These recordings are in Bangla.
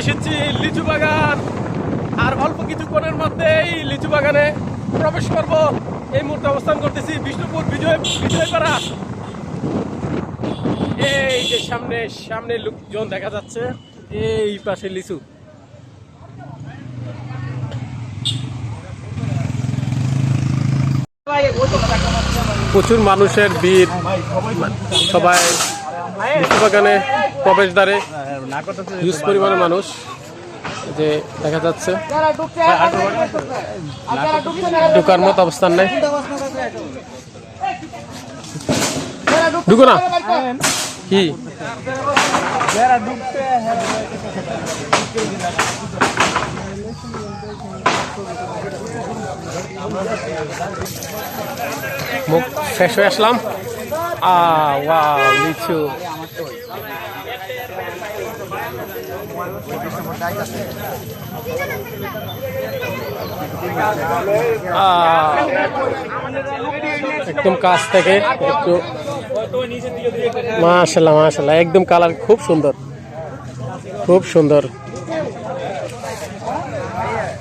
এসেছি লিচু বাগান, আর অল্প কিছুক্ষণের মধ্যেই লিচু বাগানে প্রবেশ করব। এই মুহূর্তে অবস্থান করতেছি বিষ্ণুপুর বিজয়পাড়া। এই যে সামনে সামনে লোকজন দেখা যাচ্ছে, এই পাশে লিচু। প্রচুর মানুষের ভিড়, সবাই লিচু বাগানে প্রবেশদ্বারে হিউজ পরিমাণে মানুষ যে দেখা যাচ্ছে। ঢুকার মতো অবস্থান নেই, ঢুকো না কি মুখ ফ্রেশ হয়ে আসলাম। ওয়াও, লিচু। একদম কাছ থেকে একটু মাশাআল্লাহ মাশাআল্লাহ, একদম কালার খুব সুন্দর, খুব সুন্দর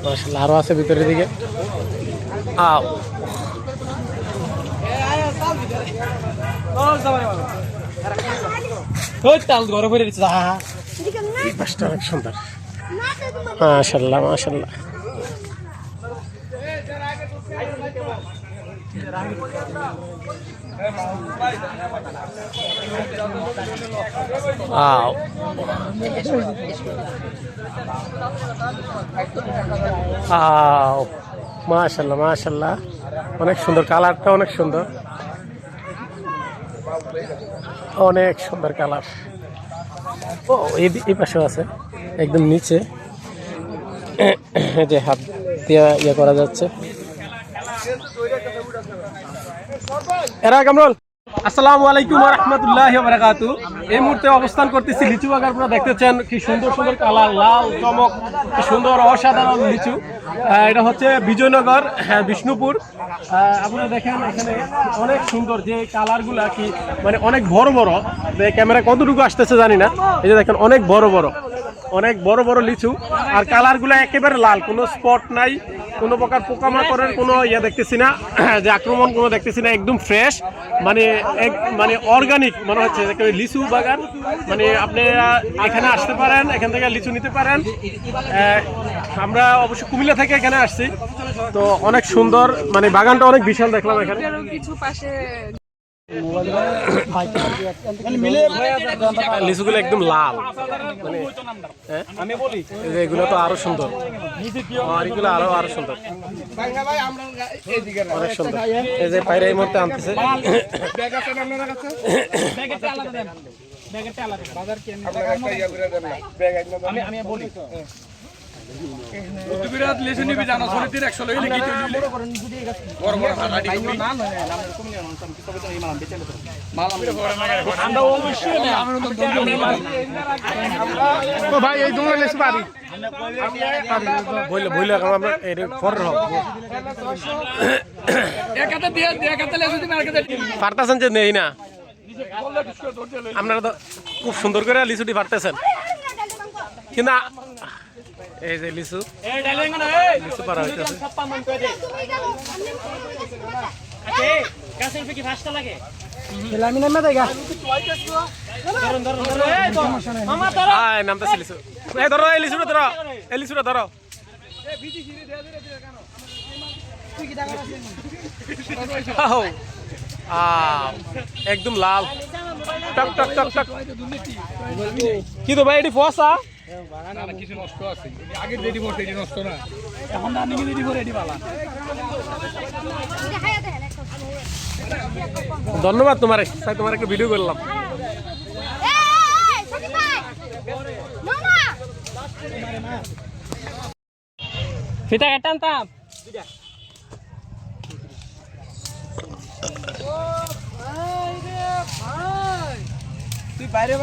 মাশাআল্লাহ। আরো আছে ভিতরের দিকে। অনেক সুন্দর মাশাআল্লাহ মাশাআল্লাহ। মাশাআল্লাহ মাশাআল্লাহ, অনেক সুন্দর, কালারটা অনেক সুন্দর, অনেক সুন্দর কালার। ও এই পাশেও আছে, একদম নিচে যে হাত দিয়ে ইয়ে করা যাচ্ছে। এরা কামরুল, আসসালামু আলাইকুম ওয়া রাহমাতুল্লাহি ওয়া বারাকাতুহু। এই মুহূর্তে অবস্থান করতেছি লিচু বাগান। আপনারা দেখতেছেন কি সুন্দর সুন্দর কালার, লাল চমক, কি সুন্দর অসাধারণ লিচু। এটা হচ্ছে বিজয়নগর, বিষ্ণুপুর। আপনারা দেখেন এখানে অনেক সুন্দর যে কালারগুলা, কি মানে অনেক বড় বড়। ক্যামেরা কতটুকু আসতেছে জানি না। এই যে দেখেন অনেক বড় বড়, অনেক বড় বড় লিচু, আর কালারগুলো একেবারে লাল, কোনো স্পট নাই, কোনো প্রকার পোকামাকড়ের কোনো ইয়ে দেখতেছি না, যে আক্রমণ কোনো দেখতেছি না, একদম ফ্রেশ, মানে মানে অর্গানিক মনে হচ্ছে লিচু বাগান। মানে আপনি এখানে আসতে পারেন, এখান থেকে লিচু নিতে পারেন। আমরা অবশ্য কুমিল্লা থেকে এখানে আসছি, তো অনেক সুন্দর, মানে বাগানটা অনেক বিশাল দেখলাম এখানে। লিচুগুলো একদম লাল, মানে এগুলো তো আরো সুন্দর, এগুলো আরো সুন্দর, অনেক সুন্দর। এই যে বাইরে এই মুহূর্তে আনতেছে। ভাই এই দুটো লেসু পারি বইলে বইলে আমরা এর পরের হবে পারতাছেন যে নেই না। আপনারা তো খুব সুন্দর করে লিচুটি পারতেছেন, কিন্তু এই যে লিচু লিচু পারা হইতেছে। নামতেছে লিচু, ধরো এই লিচুটা ধরো, এই লিচুটা ধরো। একদম লাল টক টক টক টক। কি তো ভাই এটি ফসা কিছু নষ্ট আছে, আগের রেডি মোট এটি নষ্ট না, এখন রানিং রেডি করে এটি ভালো। ধন্যবাদ তোমারে, তাই তোমার একটা ভিডিও করলাম। ফিতা কাটানতাম তুই বাইরে